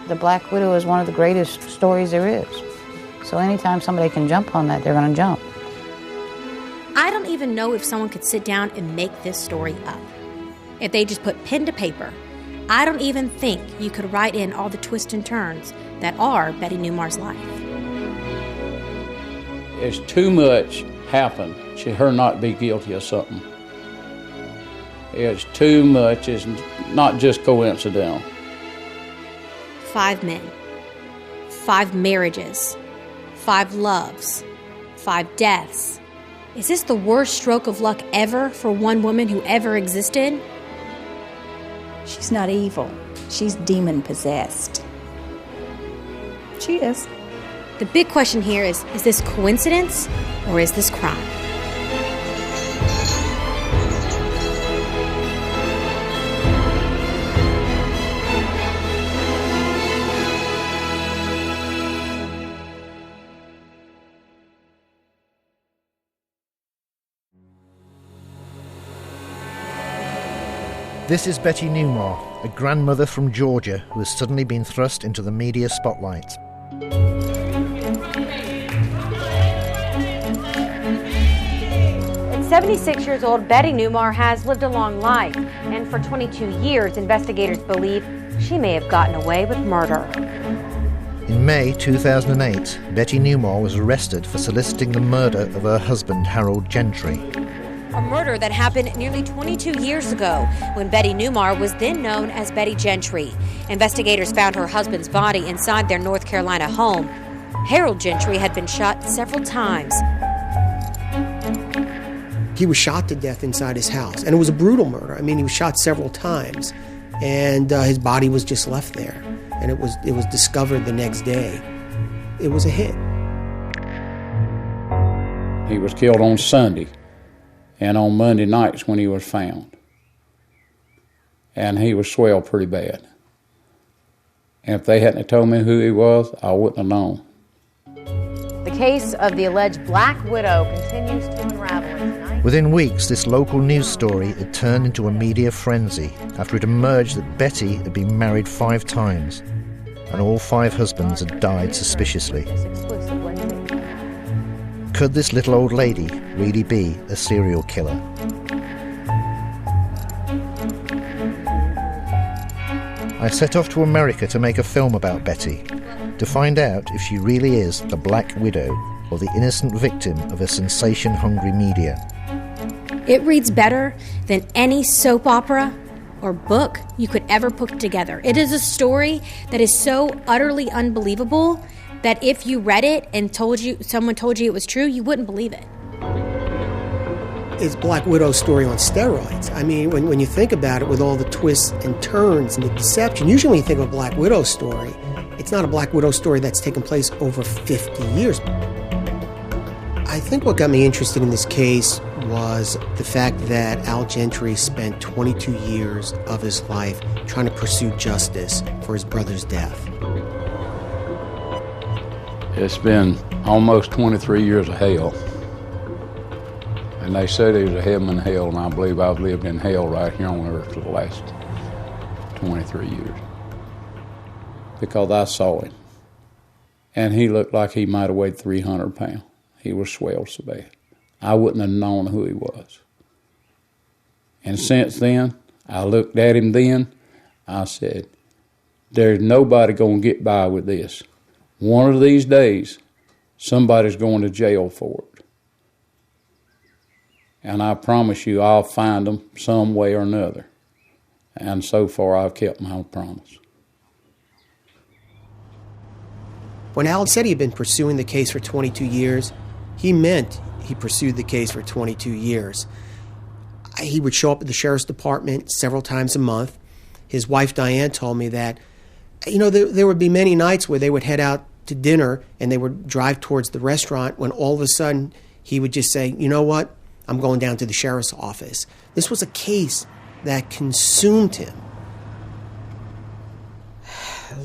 The Black Widow is one of the greatest stories there is. So anytime somebody can jump on that, they're going to jump. I don't even know if someone could sit down and make this story up. If they just put pen to paper, I don't even think you could write in all the twists and turns that are Betty Newmar's life. It's too much happened to her not be guilty of something. It's too much. It's not just coincidental. 5 men, 5 marriages, 5 loves, 5 deaths. Is this the worst stroke of luck ever for one woman who ever existed? She's not evil. She's demon-possessed. She is. The big question here is this coincidence or is this crime? This is Betty Newmar, a grandmother from Georgia who has suddenly been thrust into the media spotlight. At 76 years old, Betty Newmar has lived a long life, and for 22 years, investigators believe she may have gotten away with murder. In May 2008, Betty Newmar was arrested for soliciting the murder of her husband, Harold Gentry. A murder that happened nearly 22 years ago when Betty Newmar was then known as Betty Gentry. Investigators found her husband's body inside their North Carolina home. Harold Gentry had been shot several times. He was shot to death inside his house, and it was a brutal murder. I mean, he was shot several times, and his body was just left there, and it was discovered the next day. It was a hit. He was killed on Sunday. And on Monday nights when he was found. And he was swelled pretty bad. And if they hadn't told me who he was, I wouldn't have known. The case of the alleged Black Widow continues to unravel tonight. Within weeks, this local news story had turned into a media frenzy after it emerged that Betty had been married 5 times, and all 5 husbands had died suspiciously. Could this little old lady really be a serial killer? I set off to America to make a film about Betty, to find out if she really is the Black Widow or the innocent victim of a sensation-hungry media. It reads better than any soap opera or book you could ever put together. It is a story that is so utterly unbelievable that if you read it and someone told you it was true, you wouldn't believe it. It's Black Widow's story on steroids. I mean, when you think about it, with all the twists and turns and the deception, usually when you think of a Black Widow story, it's not a Black Widow story that's taken place over 50 years. I think what got me interested in this case was the fact that Al Gentry spent 22 years of his life trying to pursue justice for his brother's death. It's been almost 23 years of hell. And they say there's a heaven and hell, and I believe I've lived in hell right here on earth for the last 23 years. Because I saw him. And he looked like he might have weighed 300 pounds. He was swelled so bad. I wouldn't have known who he was. And since then, I looked at him then, I said, there's nobody going to get by with this. One of these days, somebody's going to jail for it. And I promise you, I'll find them some way or another. And so far, I've kept my promise. When Al said he had been pursuing the case for 22 years, he meant he pursued the case for 22 years. He would show up at the sheriff's department several times a month. His wife, Diane, told me that, there would be many nights where they would head out to dinner and they would drive towards the restaurant when all of a sudden he would just say, you know what, I'm going down to the sheriff's office. This was a case that consumed him.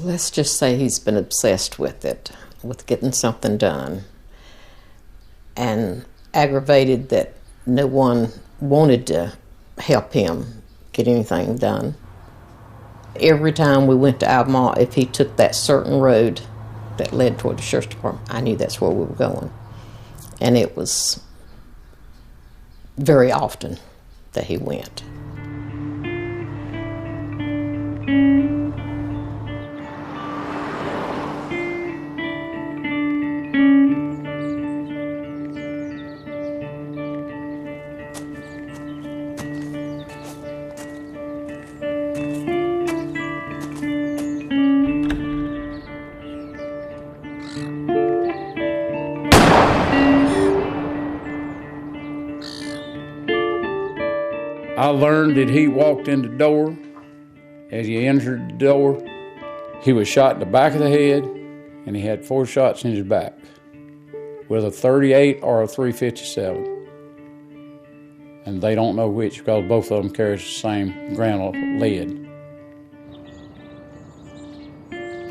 Let's just say he's been obsessed with it, with getting something done. And aggravated that no one wanted to help him get anything done. Every time we went to Albemarle, if he took that certain road that led toward the sheriff's department, I knew that's where we were going. And it was very often that he went. I learned that he walked in the door. As he entered the door, he was shot in the back of the head, and he had 4 shots in his back with a .38 or a .357. And they don't know which because both of them carry the same grain of lead.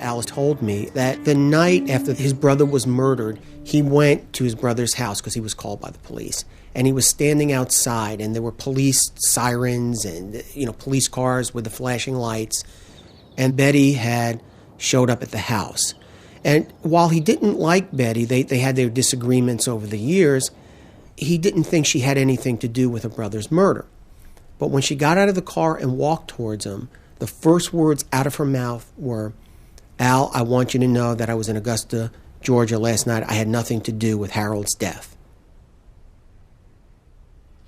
Alice told me that the night after his brother was murdered, he went to his brother's house because he was called by the police. And he was standing outside, and there were police sirens and, police cars with the flashing lights. And Betty had showed up at the house. And while he didn't like Betty, they had their disagreements over the years, he didn't think she had anything to do with her brother's murder. But when she got out of the car and walked towards him, the first words out of her mouth were, "Al, I want you to know that I was in Augusta, Georgia last night. I had nothing to do with Harold's death."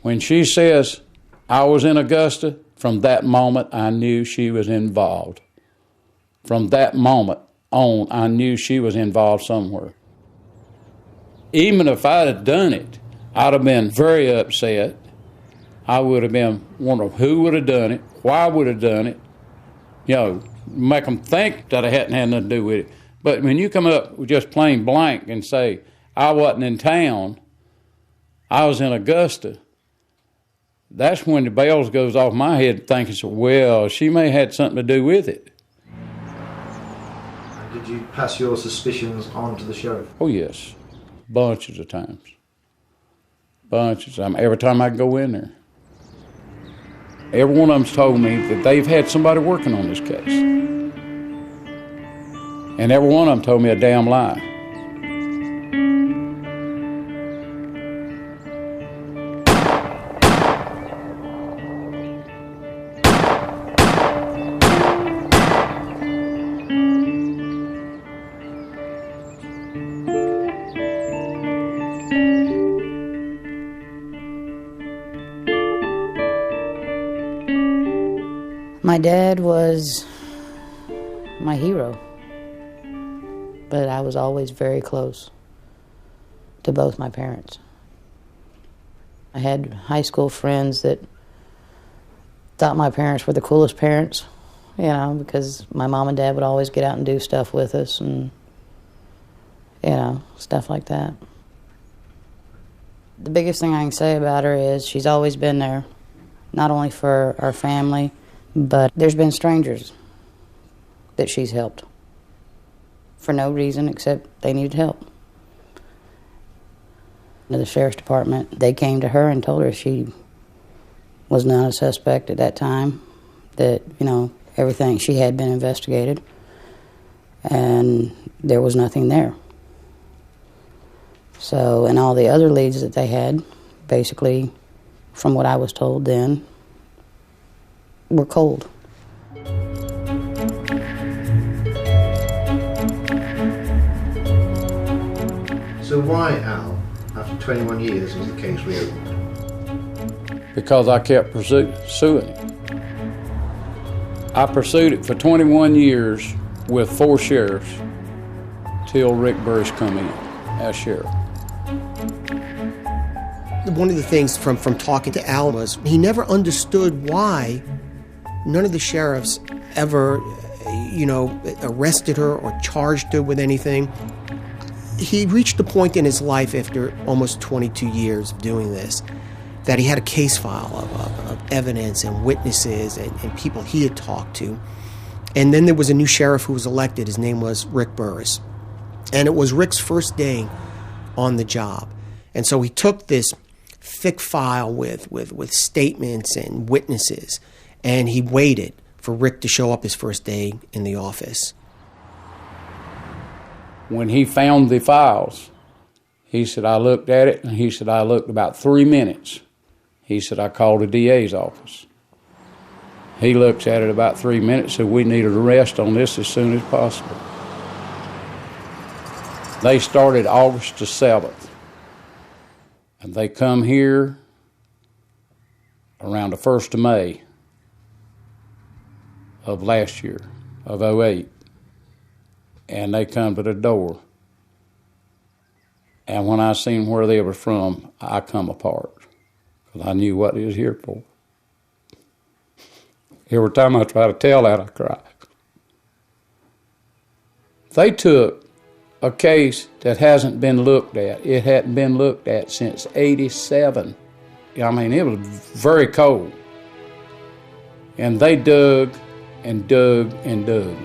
When she says, "I was in Augusta," from that moment I knew she was involved. From that moment on, I knew she was involved somewhere. Even if I'd have done it, I'd have been very upset. I would have been wondering who would have done it, why would have done it, make them think that I hadn't had nothing to do with it. But when you come up with just plain blank and say, "I wasn't in town, I was in Augusta," that's when the bells goes off my head thinking, well, she may have had something to do with it. Did you pass your suspicions on to the sheriff? Oh, yes. Bunches of times. Bunches of times. Every time I go in there. Every one of them's told me that they've had somebody working on this case. And every one of them told me a damn lie. My dad was my hero, but I was always very close to both my parents. I had high school friends that thought my parents were the coolest parents, because my mom and dad would always get out and do stuff with us and, stuff like that. The biggest thing I can say about her is she's always been there, not only for our family, but there's been strangers that she's helped for no reason except they needed help. The sheriff's department, they came to her and told her she was not a suspect at that time, that, everything, she had been investigated, and there was nothing there. So, and all the other leads that they had, basically, from what I was told then, were cold. So why, Al, after 21 years, was the case reopened? Because I kept pursuing it. I pursued it for 21 years with 4 sheriffs till Rick Burris come in as sheriff. One of the things from talking to Al was he never understood why none of the sheriffs ever, arrested her or charged her with anything. He reached a point in his life after almost 22 years of doing this that he had a case file of evidence and witnesses and people he had talked to. And then there was a new sheriff who was elected. His name was Rick Burris. And it was Rick's first day on the job. And so he took this thick file with statements and witnesses, and he waited for Rick to show up his first day in the office. When he found the files, he said, I looked at it, and he said, I looked about 3 minutes. He said, I called the DA's office. He looks at it about 3 minutes, said, we need an arrest on this as soon as possible. They started August the 7th, and they come here around the 1st of May of last year, of 2008, and they come to the door. And when I seen where they were from, I come apart, because I knew what he was here for. Every time I try to tell that, I cry. They took a case that hasn't been looked at. It hadn't been looked at since '87. I mean, it was very cold. And they dug and dug and dug.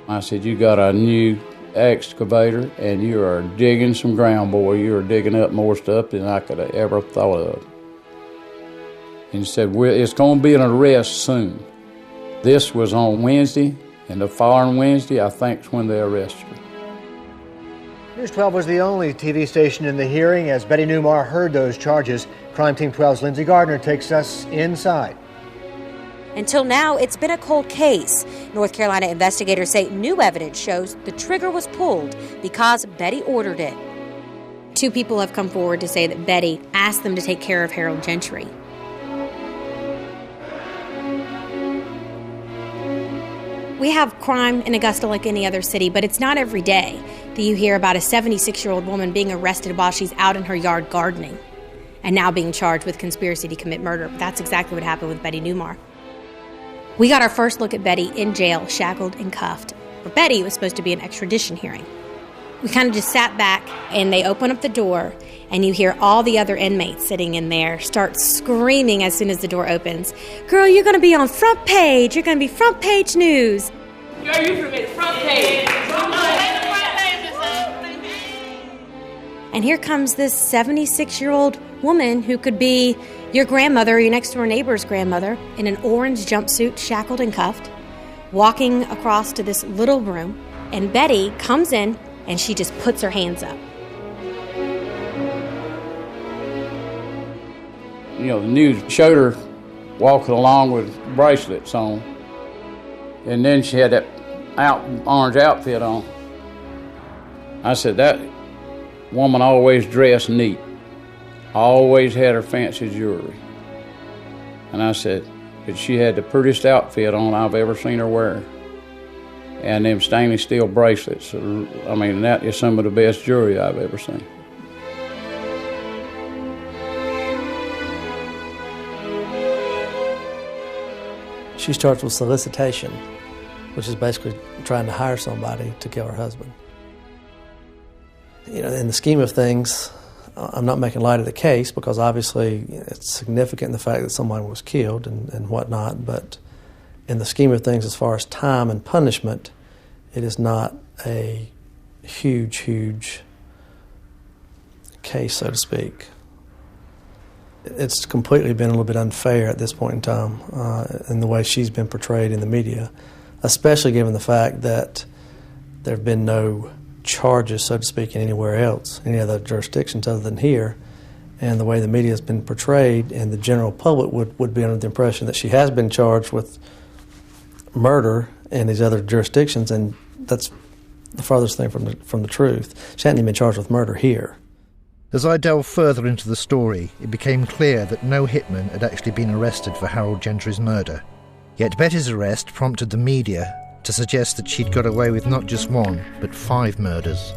I said, you got a new excavator and you are digging some ground, boy. You are digging up more stuff than I could have ever thought of. And he said, well, it's going to be an arrest soon. This was on Wednesday, and the following Wednesday, I think, is when they arrested her. News 12 was the only TV station in the hearing. As Betty Newmar heard those charges, Crime Team 12's Lindsay Gardner takes us inside. Until now, it's been a cold case. North Carolina investigators say new evidence shows the trigger was pulled because Betty ordered it. 2 people have come forward to say that Betty asked them to take care of Harold Gentry. We have crime in Augusta like any other city, but it's not every day that you hear about a 76-year-old woman being arrested while she's out in her yard gardening and now being charged with conspiracy to commit murder. That's exactly what happened with Betty Newmar. We got our first look at Betty in jail, shackled and cuffed. For Betty, it was supposed to be an extradition hearing. We kind of just sat back, and they open up the door, and you hear all the other inmates sitting in there start screaming as soon as the door opens. Girl, you're going to be on front page. You're going to be front page news. Girl, you can be front page. And here comes this 76-year-old woman who could be your grandmother or your next-door neighbor's grandmother in an orange jumpsuit, shackled and cuffed, walking across to this little room. And Betty comes in, and she just puts her hands up. You know, the news showed her walking along with bracelets on. And then she had that orange outfit on. I said, that woman always dressed neat. Always had her fancy jewelry. And I said, but she had the prettiest outfit on I've ever seen her wear. And them stainless steel bracelets. I mean, that is some of the best jewelry I've ever seen. She's charged with solicitation, which is basically trying to hire somebody to kill her husband. You know, in the scheme of things, I'm not making light of the case because obviously it's significant in the fact that someone was killed and whatnot, but in the scheme of things as far as time and punishment, it is not a huge case, so to speak. It's completely been a little bit unfair at this point in time in the way she's been portrayed in the media, especially given the fact that there have been no charges, so to speak, in anywhere else, any other jurisdictions other than here. And the way the media has been portrayed, and the general public would be under the impression that she has been charged with murder in these other jurisdictions, and that's the farthest thing from the truth. She hadn't even been charged with murder here. As I delved further into the story, it became clear that no hitman had actually been arrested for Harold Gentry's murder. Yet Betty's arrest prompted the media to suggest that she'd got away with not just 1, but 5 murders.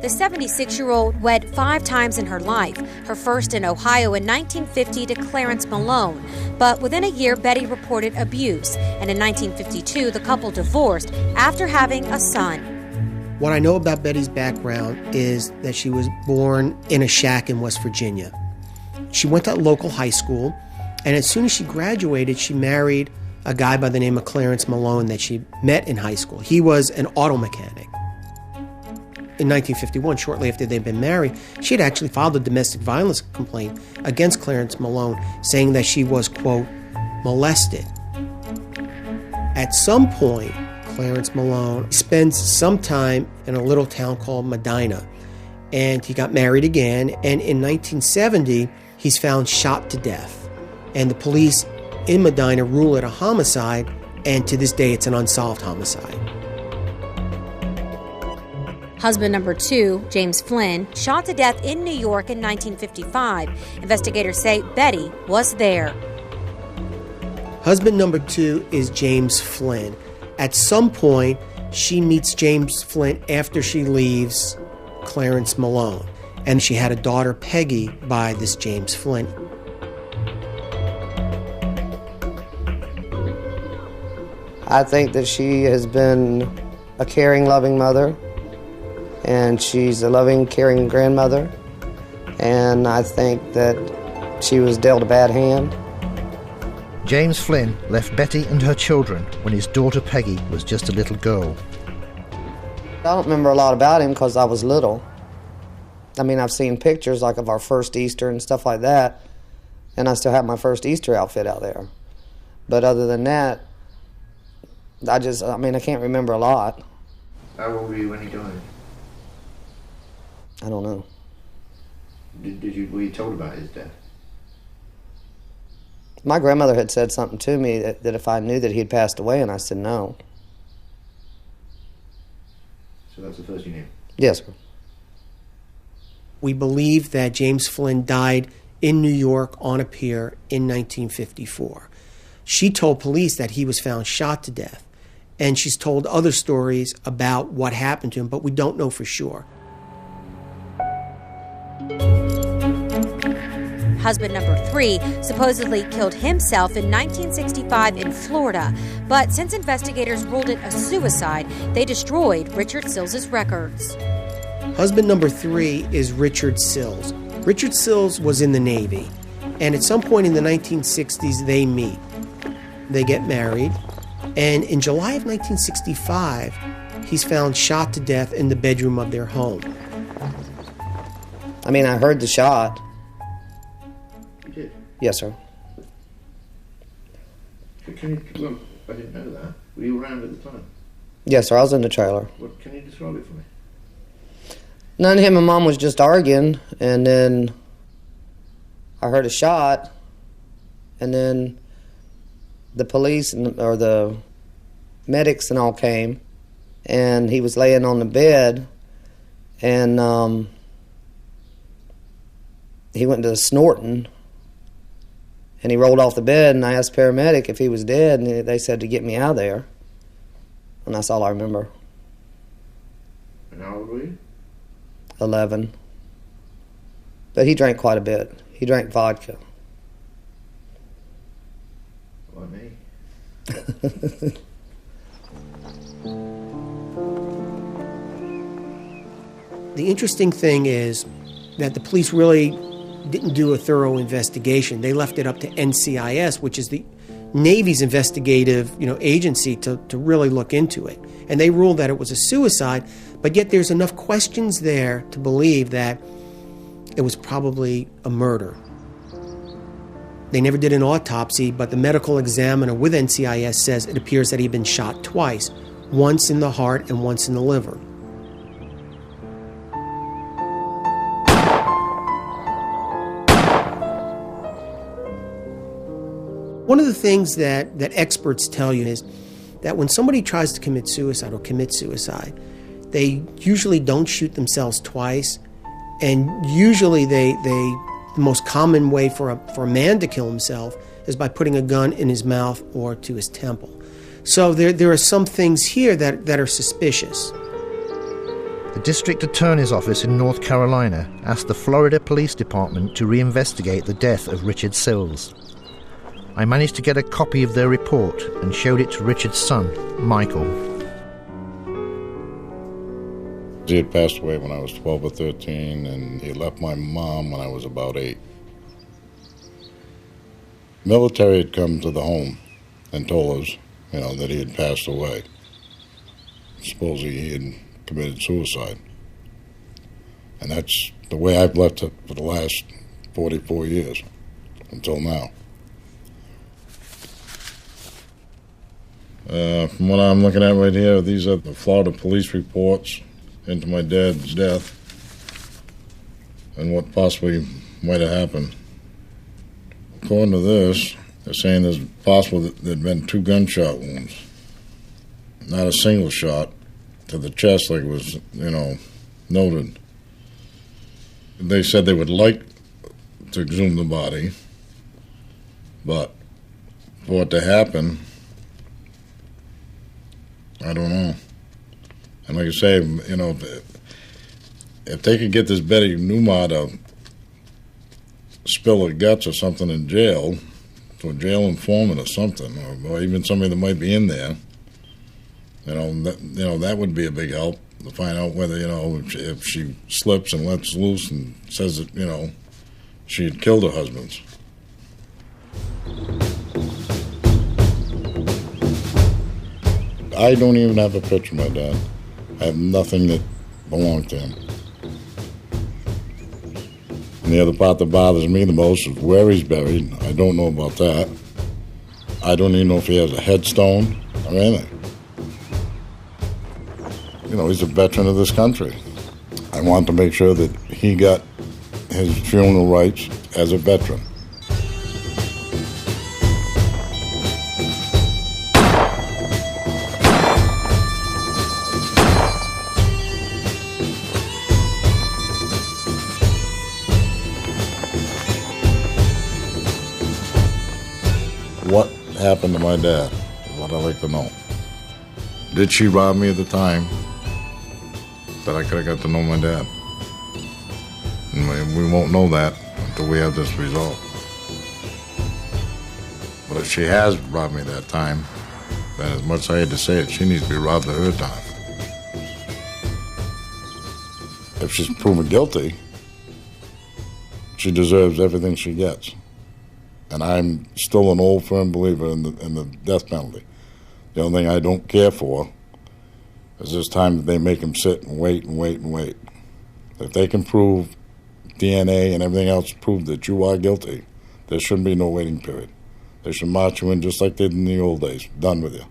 The 76-year-old wed 5 times in her life, her first in Ohio in 1950 to Clarence Malone. But within a year, Betty reported abuse, and in 1952, the couple divorced after having a son. What I know about Betty's background is that she was born in a shack in West Virginia. She went to a local high school, and as soon as she graduated, she married a guy by the name of Clarence Malone that she met in high school. He was an auto mechanic. in 1951, shortly after they'd been married, she had actually filed a domestic violence complaint against Clarence Malone, saying that she was, quote, molested. At some point, Clarence Malone spends some time in a little town called Medina, and he got married again, and in 1970, he's found shot to death. And the police in Medina rule it a homicide, and to this day, it's an unsolved homicide. Husband number 2, James Flynn, shot to death in New York in 1955. Investigators say Betty was there. Husband number 2 is James Flynn. At some point, she meets James Flynn after she leaves Clarence Malone. And she had a daughter, Peggy, by this James Flynn. I think that she has been a caring, loving mother, and she's a loving, caring grandmother, and I think that she was dealt a bad hand. James Flynn left Betty and her children when his daughter Peggy was just a little girl. I don't remember a lot about him because I was little. I mean, I've seen pictures like of our first Easter and stuff like that, and I still have my first Easter outfit out there. But other than that, I can't remember a lot. How old were you when he died? I don't know. Were you told about his death? My grandmother had said something to me that if I knew that he had passed away, and I said no. So that's the first you knew? Yes, sir. We believe that James Flynn died in New York on a pier in 1954. She told police that he was found shot to death, and she's told other stories about what happened to him, but we don't know for sure. Husband number 3 supposedly killed himself in 1965 in Florida, but since investigators ruled it a suicide, they destroyed Richard Sills' records. Husband number 3 is Richard Sills. Richard Sills was in the Navy, and at some point in the 1960s, they meet. They get married, and in July of 1965, he's found shot to death in the bedroom of their home. I mean, I heard the shot. You did? Yes, sir. Can you, I didn't know that. Were you around at the time? Yes, sir. I was in the trailer. Can you describe it for me? None of him and Mom was just arguing, and then I heard a shot, and then the police or the medics and all came, and he was laying on the bed, and he went to snorting, and he rolled off the bed, and I asked the paramedic if he was dead, and they said to get me out of there, and that's all I remember. And how old were you? 11. But he drank quite a bit. He drank vodka. Like me. The interesting thing is that the police really didn't do a thorough investigation. They left it up to NCIS, which is the Navy's investigative, agency to really look into it. And they ruled that it was a suicide, but yet there's enough questions there to believe that it was probably a murder. They never did an autopsy, but the medical examiner with NCIS says it appears that he'd been shot twice, once in the heart and once in the liver. One of the things that experts tell you is that when somebody tries to commit suicide or commits suicide, they usually don't shoot themselves twice, and usually the most common way for a man to kill himself is by putting a gun in his mouth or to his temple. So there are some things here that are suspicious. The District Attorney's Office in North Carolina asked the Florida Police Department to reinvestigate the death of Richard Sills. I managed to get a copy of their report and showed it to Richard's son, Michael. He had passed away when I was 12 or 13, and he left my mom when I was about 8. Military had come to the home and told us, that he had passed away. Supposedly he had committed suicide. And that's the way I've left it for the last 44 years, until now. From what I'm looking at right here, these are the Florida police reports into my dad's death and what possibly might have happened. According to this, they're saying it's possible that there'd been 2 gunshot wounds, not a single shot to the chest like it was, noted. They said they would like to exhume the body, but for it to happen, I don't know. And like I say, if they could get this Betty Newmar to spill her guts or something in jail, to a jail informant or something, or even somebody that might be in there, that would be a big help to find out whether, if she slips and lets loose and says that, she had killed her husbands. I don't even have a picture of my dad. I have nothing that belonged to him. And the other part that bothers me the most is where he's buried. I don't know about that. I don't even know if he has a headstone or anything. He's a veteran of this country. I want to make sure that he got his funeral rights as a veteran. What happened to my dad is what I'd like to know. Did she rob me at the time that I could have got to know my dad? And we won't know that until we have this resolved. But if she has robbed me that time, then as much as I hate to say it, she needs to be robbed at her time. If she's proven guilty, she deserves everything she gets. And I'm still an old, firm believer in the death penalty. The only thing I don't care for is this time that they make him sit and wait and wait and wait. If they can prove DNA and everything else prove that you are guilty, there shouldn't be no waiting period. They should march you in just like they did in the old days. Done with you.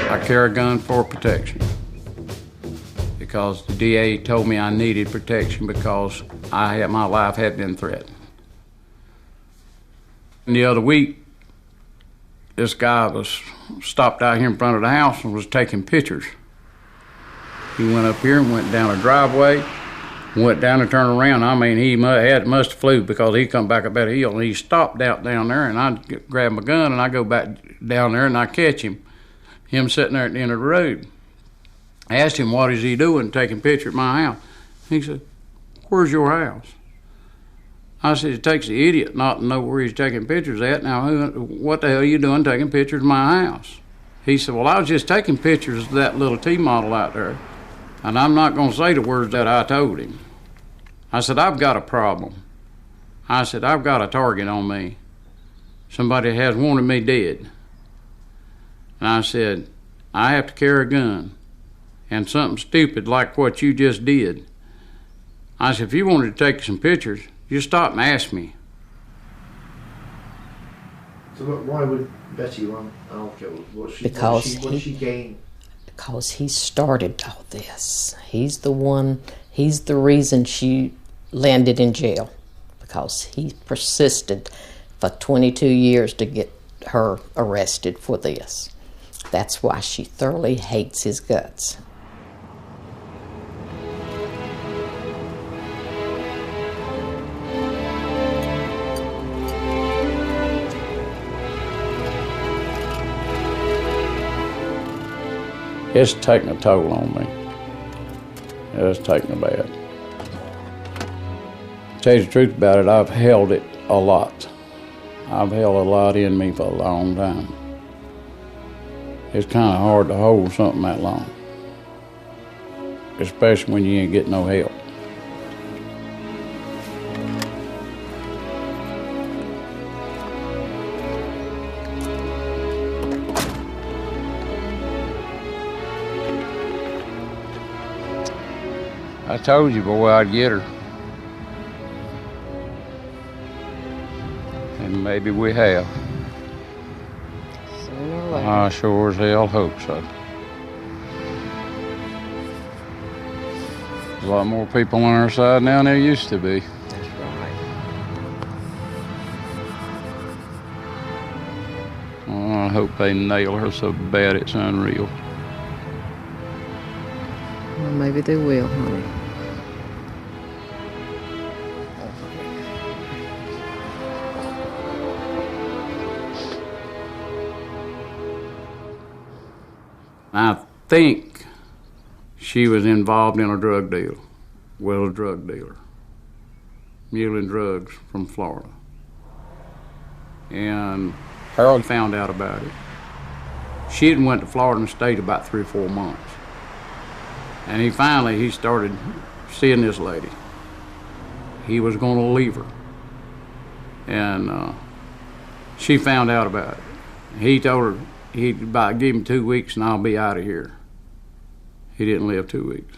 I carry a gun for protection because the DA told me I needed protection because my life had been threatened. And the other week, this guy was stopped out here in front of the house and was taking pictures. He went up here and went down a driveway, went down and turned around. I mean, he must have flew because he come back up that hill and he stopped out down there, and I grab my gun and I go back down there and I catch him sitting there at the end of the road. I asked him, what is he doing taking pictures at my house? He said, where's your house? I said, it takes the idiot not to know where he's taking pictures at. Now, what the hell are you doing taking pictures of my house? He said, well, I was just taking pictures of that little T model out there, and I'm not going to say the words that I told him. I said, I've got a problem. I said, I've got a target on me. Somebody has wanted me dead. And I said, I have to carry a gun and something stupid like what you just did. I said, if you wanted to take some pictures, just stop and ask me. So why would Betty run Alco? What she gain? Because he started all this. He's the reason she landed in jail, because he persisted for 22 years to get her arrested for this. That's why she thoroughly hates his guts. It's taking a toll on me. It's taking a bad. To tell you the truth about it, I've held it a lot. I've held a lot in me for a long time. It's kind of hard to hold something that long, especially when you ain't getting no help. I told you, boy, I'd get her. And maybe we have. Sooner or later. I sure as hell hope so. A lot more people on our side now than there used to be. That's right. Oh, I hope they nail her so bad it's unreal. Well, maybe they will, honey. I think she was involved in a drug deal with a drug dealer, muling drugs from Florida. And Harold found out about it. She had went to Florida and stayed about 3 or 4 months. And he started seeing this lady. He was going to leave her. And she found out about it. He told her, he'd about give him 2 weeks and I'll be out of here. He didn't live 2 weeks.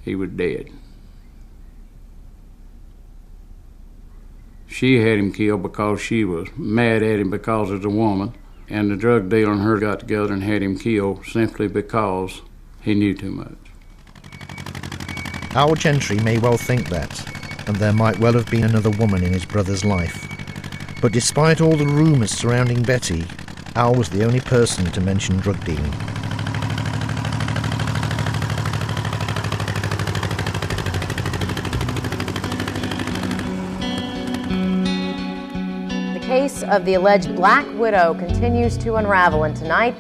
He was dead. She had him killed because she was mad at him because of the woman, and the drug dealer and her got together and had him killed simply because he knew too much. Al Gentry may well think that, and there might well have been another woman in his brother's life. But despite all the rumours surrounding Betty, Al was the only person to mention drug dealing. The case of the alleged Black Widow continues to unravel, and tonight,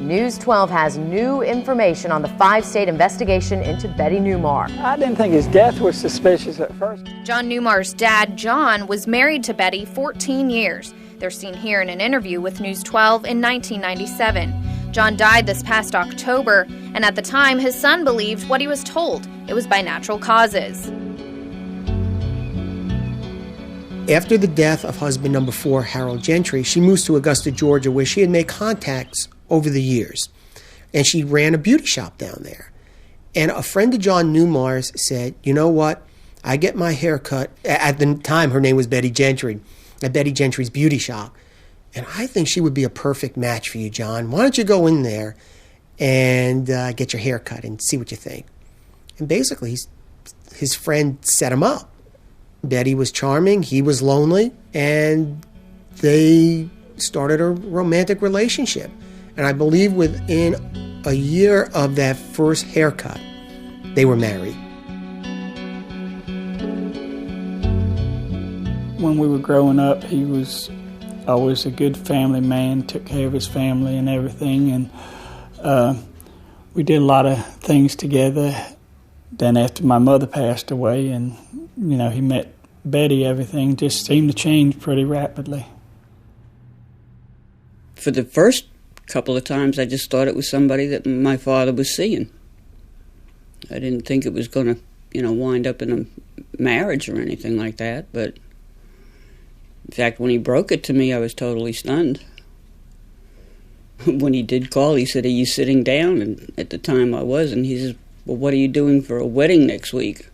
News 12 has new information on the 5-state investigation into Betty Newmar. I didn't think his death was suspicious at first. John Newmar's dad, John, was married to Betty 14 years. They're seen here in an interview with News 12 in 1997. John died this past October, and at the time, his son believed what he was told. It was by natural causes. After the death of husband number 4, Harold Gentry, she moves to Augusta, Georgia, where she had made contacts over the years. And she ran a beauty shop down there. And a friend of John Newmar's said, you know what? I get my hair cut. At the time, her name was Betty Gentry, at Betty Gentry's beauty shop. And I think she would be a perfect match for you, John. Why don't you go in there and get your hair cut and see what you think? And basically, his friend set him up. Betty was charming, he was lonely, and they started a romantic relationship. And I believe within a year of that first haircut, they were married. When we were growing up, he was always a good family man, took care of his family and everything, and we did a lot of things together. Then after my mother passed away and, he met Betty, everything just seemed to change pretty rapidly. For the first couple of times, I just thought it was somebody that my father was seeing. I didn't think it was going to, wind up in a marriage or anything like that, but in fact, when he broke it to me, I was totally stunned. When he did call, he said, "Are you sitting down?" And at the time I was, and he says, "Well, what are you doing for a wedding next week?"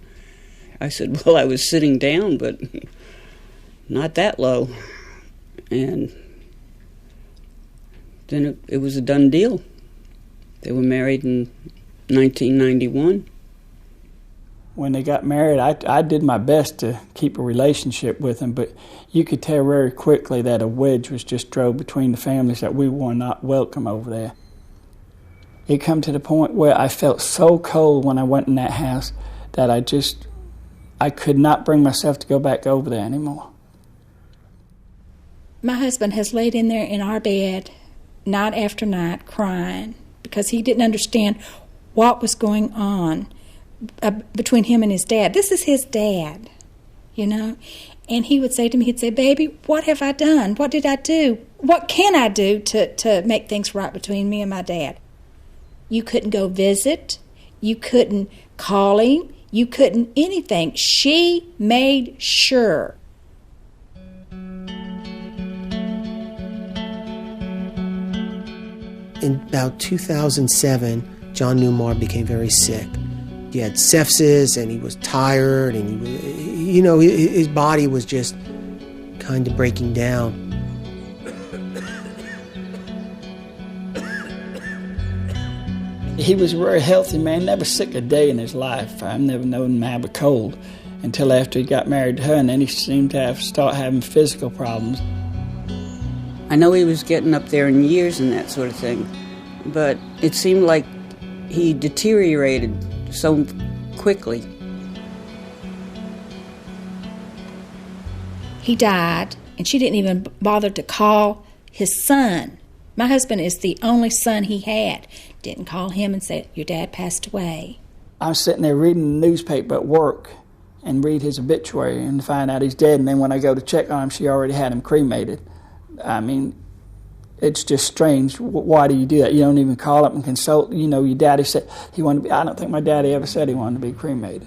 I said, "Well, I was sitting down, but not that low." And then it was a done deal. They were married in 1991. When they got married, I did my best to keep a relationship with him, but you could tell very quickly that a wedge was just drove between the families, that we were not welcome over there. It come to the point where I felt so cold when I went in that house that I could not bring myself to go back over there anymore. My husband has laid in there in our bed night after night crying because he didn't understand what was going on between him and his dad. This is his dad, And he would say to me, he'd say, "Baby, what have I done? What did I do? What can I do to make things right between me and my dad?" You couldn't go visit. You couldn't call him. You couldn't anything. She made sure. In about 2007, John Newmar became very sick. He had sepsis, and he was tired, and his body was just kind of breaking down. He was a very healthy man, never sick a day in his life. I've never known him have a cold until after he got married to her, and then he seemed to start having physical problems. I know he was getting up there in years and that sort of thing, but it seemed like he deteriorated so quickly. He died, and she didn't even bother to call his son. My husband is the only son he had. Didn't call him and say, "Your dad passed away." I was sitting there reading the newspaper at work and read his obituary and find out he's dead, and then when I go to check on him, she already had him cremated. I mean, it's just strange. Why do you do that? You don't even call up and consult. You know, your daddy said he wanted to be. I don't think my daddy ever said he wanted to be cremated.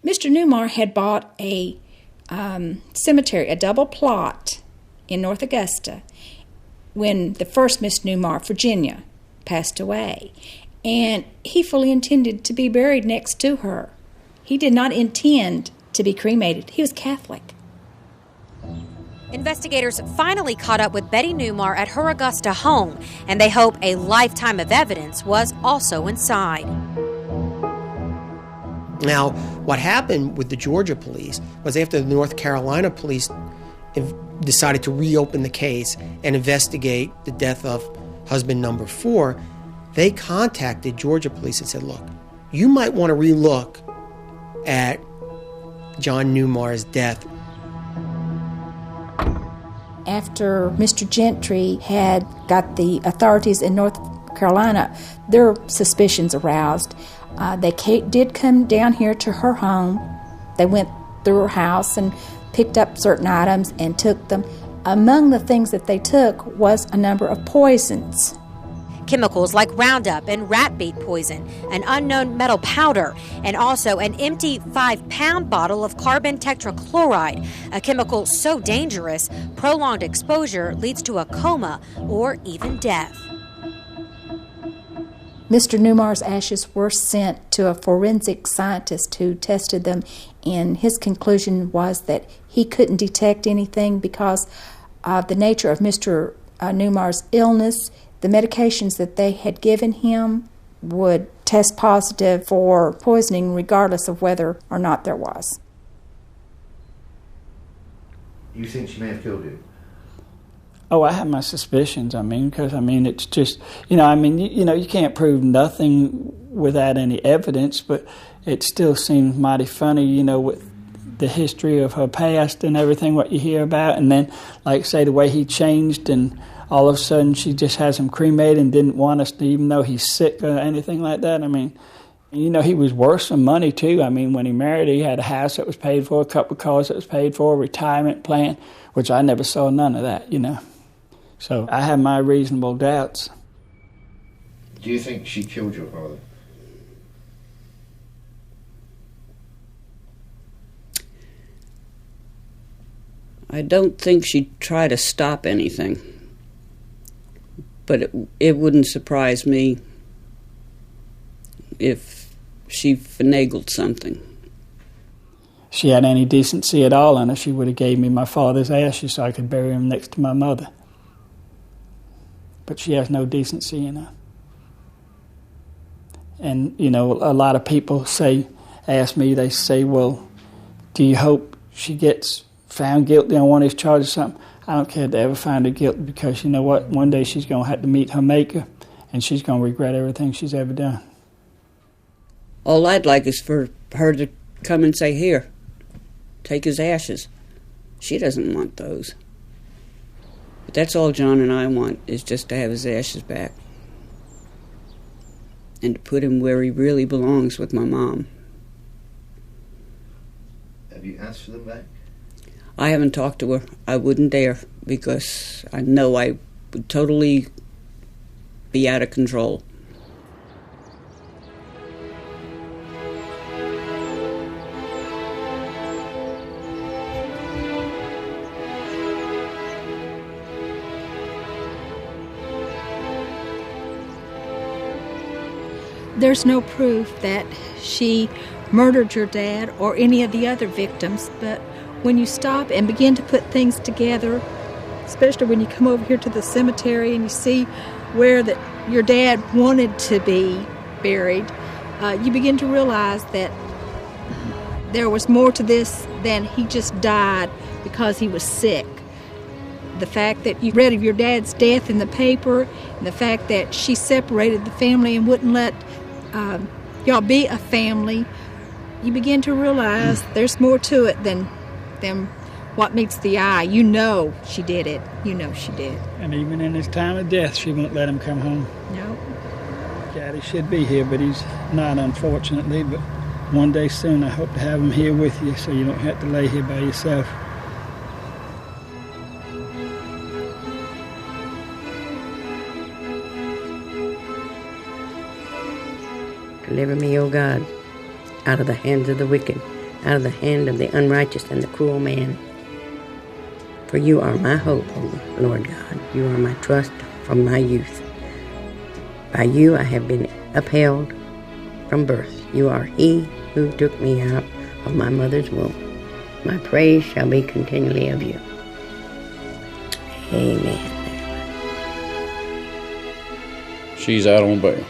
Mr. Newmar had bought a cemetery, a double plot in North Augusta when the first Miss Newmar, Virginia, passed away. And he fully intended to be buried next to her. He did not intend to be cremated. He was Catholic. Investigators finally caught up with Betty Newmar at her Augusta home, and they hope a lifetime of evidence was also inside. Now, what happened with the Georgia police was after the North Carolina police decided to reopen the case and investigate the death of husband number 4, they contacted Georgia police and said, "Look, you might want to relook at John Newmar's death." After Mr. Gentry had got the authorities in North Carolina, their suspicions aroused. They did come down here to her home. They went through her house and picked up certain items and took them. Among the things that they took was a number of poisons. Chemicals like Roundup and rat bait poison, an unknown metal powder, and also an empty 5-pound bottle of carbon tetrachloride, a chemical so dangerous, prolonged exposure leads to a coma or even death. Mr. Newmar's ashes were sent to a forensic scientist who tested them, and his conclusion was that he couldn't detect anything because of the nature of Mr. Newmar's illness. The medications that they had given him would test positive for poisoning regardless of whether or not there was. You think she may have killed you? Oh, I have my suspicions, because, it's just, you can't prove nothing without any evidence, but it still seems mighty funny, with the history of her past and everything, what you hear about, and then, like, say, the way he changed, and all of a sudden she just has him cremated and didn't want us to even know he's sick or anything like that. He was worth some money, too. When he married, he had a house that was paid for, a couple of cars that was paid for, a retirement plan, which I never saw none of that, So I have my reasonable doubts. Do you think she killed your father? I don't think she'd try to stop anything. But it wouldn't surprise me if she finagled something. If she had any decency at all in her, she would have gave me my father's ashes so I could bury him next to my mother. But she has no decency in her. And, a lot of people ask me, they say, well, do you hope she gets found guilty on one of these charges or something? I don't care if they ever find her guilty, because you know what? One day she's going to have to meet her maker, and she's going to regret everything she's ever done. All I'd like is for her to come and say, here, take his ashes. She doesn't want those. But that's all John and I want, is just to have his ashes back. And to put him where he really belongs with my mom. Have Have you asked for them back? I haven't talked to her. I wouldn't dare, because I know I would totally be out of control. There's no proof that she murdered your dad or any of the other victims, but when you stop and begin to put things together, especially when you come over here to the cemetery and you see where your dad wanted to be buried, you begin to realize that there was more to this than he just died because he was sick. The fact that you read of your dad's death in the paper, and the fact that she separated the family and wouldn't let y'all be a family, you begin to realize there's more to it than what meets the eye. You know she did it. You know she did. And even in his time of death, she won't let him come home. No. Daddy should be here, but he's not, unfortunately. But one day soon, I hope to have him here with you so you don't have to lay here by yourself. Deliver me, O God, out of the hands of the wicked, out of the hand of the unrighteous and the cruel man. For you are my hope, O Lord God. You are my trust from my youth. By you I have been upheld from birth. You are he who took me out of my mother's womb. My praise shall be continually of you. Amen. She's out on bail.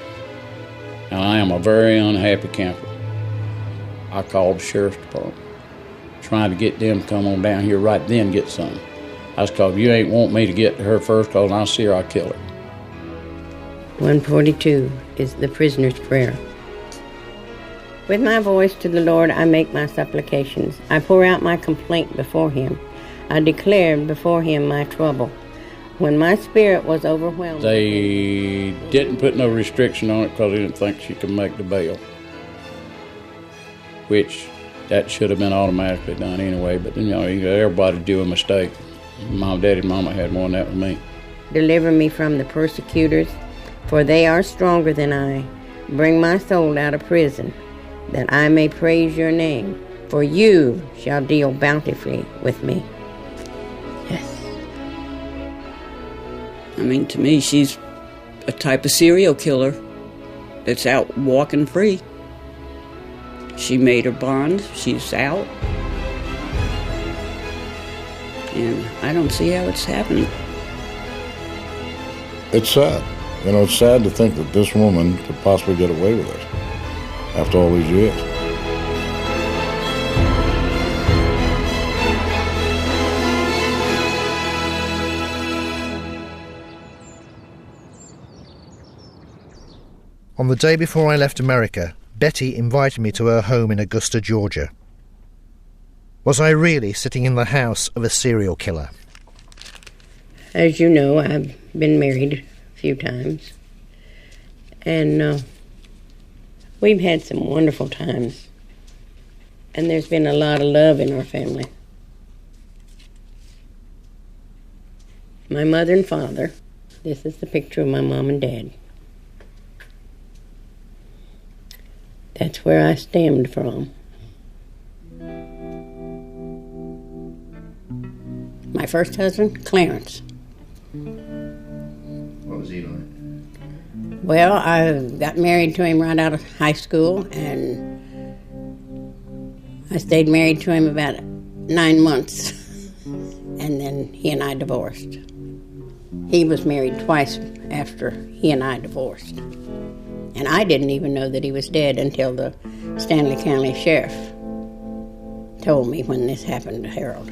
And I am a very unhappy camper. I called the sheriff's department, trying to get them to come on down here right then and get something. I was called, you ain't want me to get to her first, because when I see her, I'll kill her. 142 is the prisoner's prayer. With my voice to the Lord, I make my supplications. I pour out my complaint before him. I declare before him my trouble. When my spirit was overwhelmed... They didn't put no restriction on it because they didn't think she could make the bail. Which, that should have been automatically done anyway, but you know, everybody do a mistake. Mom, Daddy, and Mama had more than that with me. Deliver me from the persecutors, for they are stronger than I. Bring my soul out of prison, that I may praise your name, for you shall deal bountifully with me. Yes. I mean, to me, she's a type of serial killer that's out walking free. She made her bond. She's out. And I don't see how it's happening. It's sad. You know, it's sad to think that this woman could possibly get away with it after all these years. On the day before I left America, Betty invited me to her home in Augusta, Georgia. Was I really sitting in the house of a serial killer? As you know, I've been married a few times. And we've had some wonderful times. And there's been a lot of love in our family. My mother and father, this is the picture of my mom and dad. That's where I stemmed from. My first husband, Clarence. What was he like? Well, I got married to him right out of high school, and I stayed married to him about 9 months, and then he and I divorced. He was married twice after he and I divorced. And I didn't even know that he was dead until the Stanley County Sheriff told me when this happened to Harold.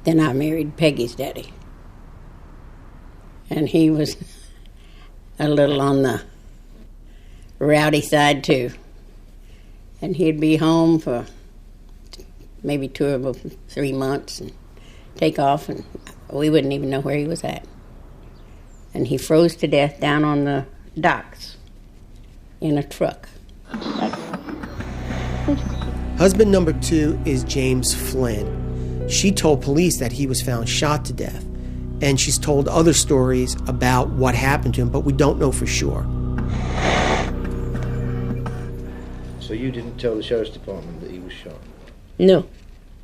Then I married Peggy's daddy. And he was a little on the rowdy side, too. And he'd be home for maybe 2 or 3 months and take off, and we wouldn't even know where he was at. And he froze to death down on the docks in a truck. Husband number 2 is James Flynn. She told police that he was found shot to death, and she's told other stories about what happened to him, but we don't know for sure. So you didn't tell the Sheriff's Department that he was shot? No.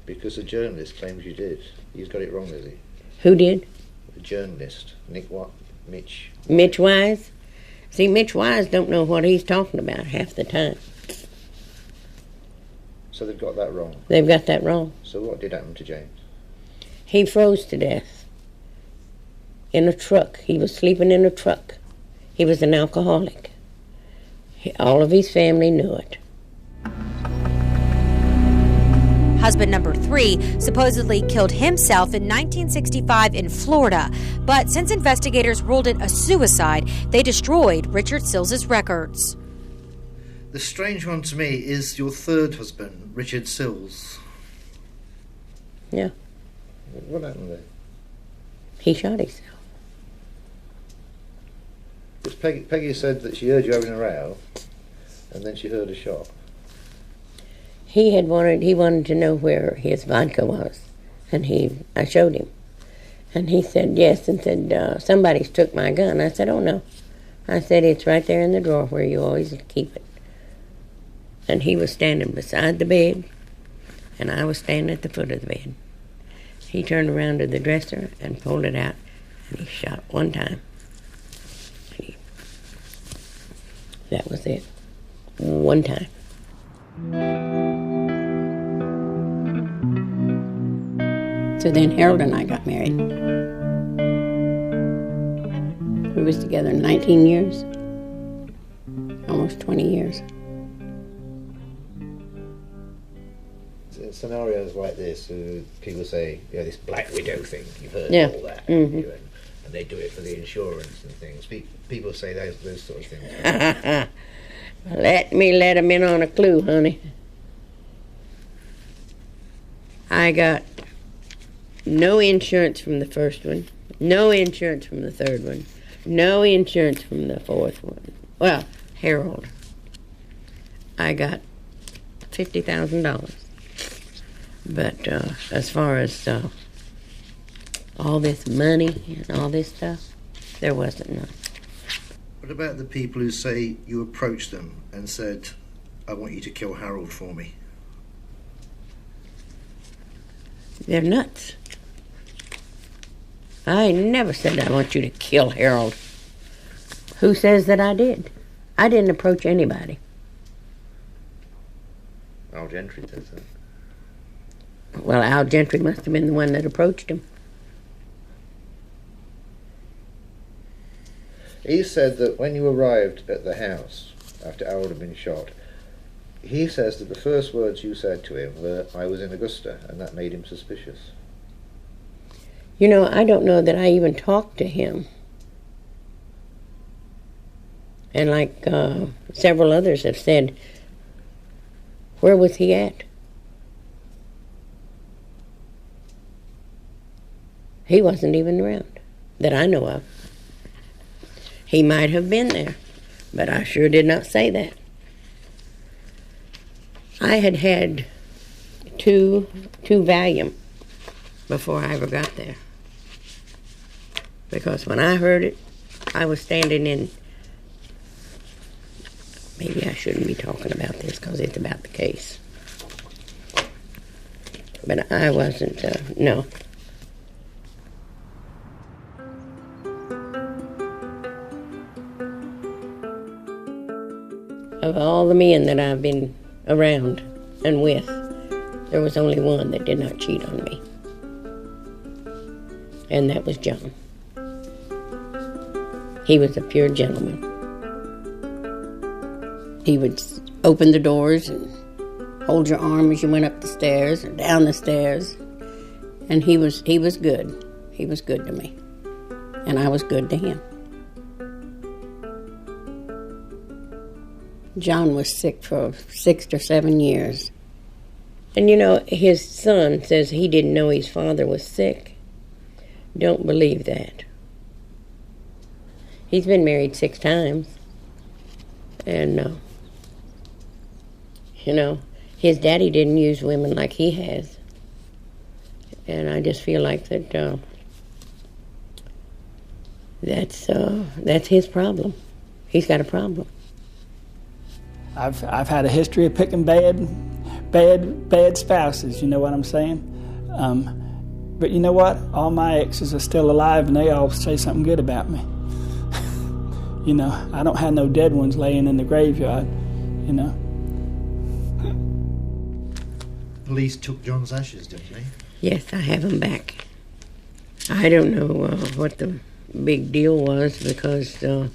Because the journalist claims you did. He's got it wrong, has he? Who did? The journalist, Mitch. Mitch Wise? See, Mitch Wise don't know what he's talking about half the time. So they've got that wrong? They've got that wrong. So what did happen to James? He froze to death in a truck. He was sleeping in a truck. He was an alcoholic. All of his family knew it. Husband number 3 supposedly killed himself in 1965 in Florida, but since investigators ruled it a suicide, they destroyed Richard Sills' records. The strange one to me is your third husband, Richard Sills. Yeah. What happened there? He shot himself. Because Peggy said that she heard you having a row, and then she heard a shot. He wanted to know where his vodka was, and I showed him. And he said yes, and said, somebody's took my gun. I said, oh no. I said, it's right there in the drawer where you always keep it. And he was standing beside the bed, and I was standing at the foot of the bed. He turned around to the dresser and pulled it out, and he shot one time. That was it. One time. So then Harold and I got married. We was together 19 years, almost 20 years. In scenarios like this, people say, this Black Widow thing, you've heard all that, Mm-hmm. and they do it for the insurance and things. People say those sort of things. Let me let him in on a clue, honey. I got no insurance from the first one, no insurance from the third one, no insurance from the fourth one. Well, Harold. I got $50,000. But as far as all this money and all this stuff, there wasn't none. What about the people who say you approached them and said, I want you to kill Harold for me? They're nuts. I never said I want you to kill Harold. Who says that I did? I didn't approach anybody. Al Gentry does that. Well, Al Gentry must have been the one that approached him. He said that when you arrived at the house after Harold had been shot, he says that the first words you said to him were, I was in Augusta, and that made him suspicious. You know, I don't know that I even talked to him. And like several others have said, where was he at? He wasn't even around, that I know of. He might have been there, but I sure did not say that. I had two Valium before I ever got there. Because when I heard it, I was standing in... Maybe I shouldn't be talking about this because it's about the case. But I wasn't, no. Of all the men that I've been around and with, there was only one that did not cheat on me. And that was John. He was a pure gentleman. He would open the doors and hold your arm as you went up the stairs or down the stairs. And he was good. He was good to me. And I was good to him. John was sick for 6 or 7 years. And you know, his son says he didn't know his father was sick. Don't believe that. He's been married 6 times. And, you know, his daddy didn't use women like he has. And I just feel like that that's his problem. He's got a problem. I've had a history of picking bad spouses, you know what I'm saying? But you know what? All my exes are still alive, and they all say something good about me. You know, I don't have no dead ones laying in the graveyard, you know. Police took John's ashes, didn't they? Yes, I have them back. I don't know what the big deal was, because you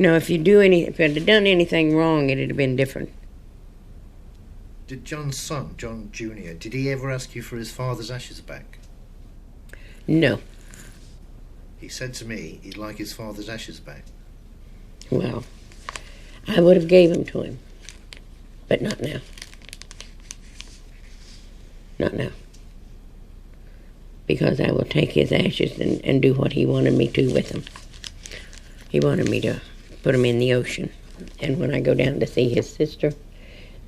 know, if I'd have done anything wrong, it'd have been different. Did John's son, John Jr., did he ever ask you for his father's ashes back? No. He said to me he'd like his father's ashes back. Well, I would have gave them to him, but not now. Not now. Because I will take his ashes and do what he wanted me to with them. He wanted me to put them in the ocean. And when I go down to see his sister,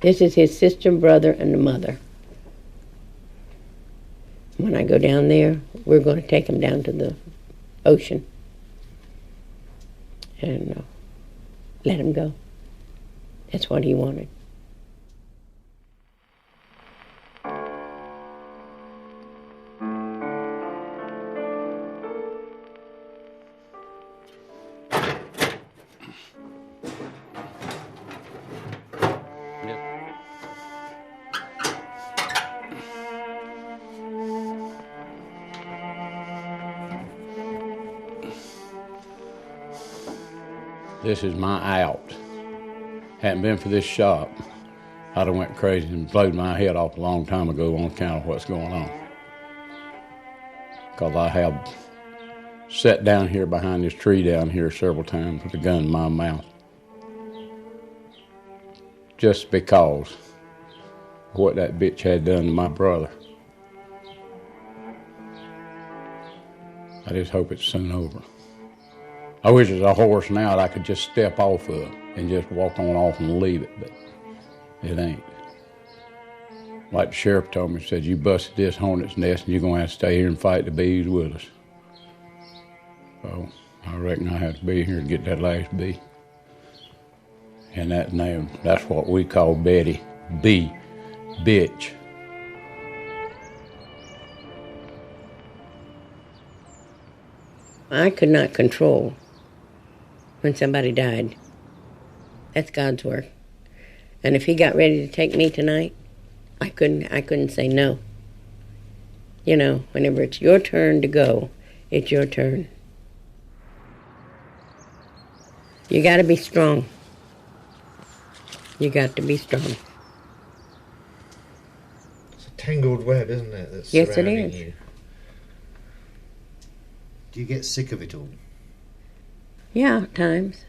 this is his sister, brother, and the mother. When I go down there, we're going to take them down to the ocean and let him go. That's what he wanted. This is my out. Hadn't been for this shop, I'd have went crazy and blowed my head off a long time ago on account of what's going on. Because I have sat down here behind this tree down here several times with a gun in my mouth. Just because of what that bitch had done to my brother. I just hope it's soon over. I wish it was a horse now that I could just step off of and just walk on off and leave it, but it ain't. Like the sheriff told me, he said, you busted this hornet's nest and you're going to have to stay here and fight the bees with us. So I reckon I have to be here to get that last bee. And that name, that's what we call Betty, B, bitch. I could not control when somebody died. That's God's work. And if he got ready to take me tonight, I couldn't say no. You know, whenever it's your turn to go, it's your turn. You got to be strong. You got to be strong. It's a tangled web, isn't it? That's yes, it surrounding is. You. Do you get sick of it all? Yeah, at times.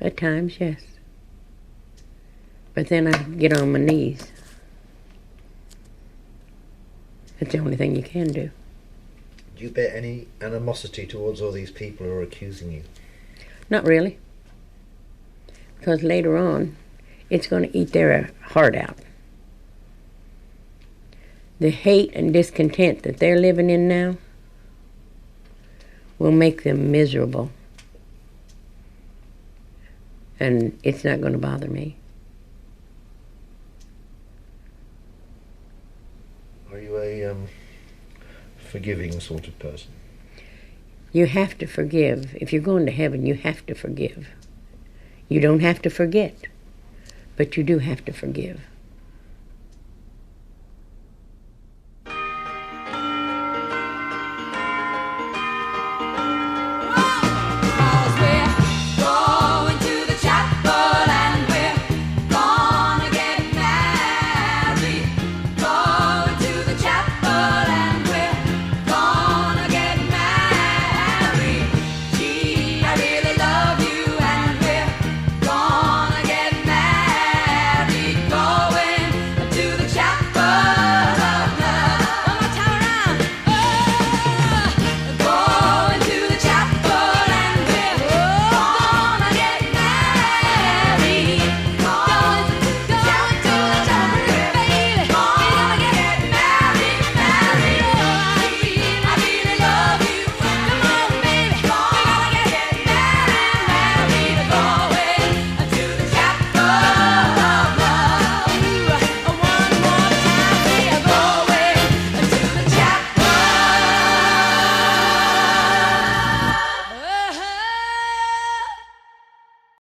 At times, yes. But then I get on my knees. That's the only thing you can do. Do you bear any animosity towards all these people who are accusing you? Not really. Because later on, it's going to eat their heart out. The hate and discontent that they're living in now will make them miserable. And it's not going to bother me. Are you a forgiving sort of person? You have to forgive. If you're going to heaven, you have to forgive. You don't have to forget, but you do have to forgive.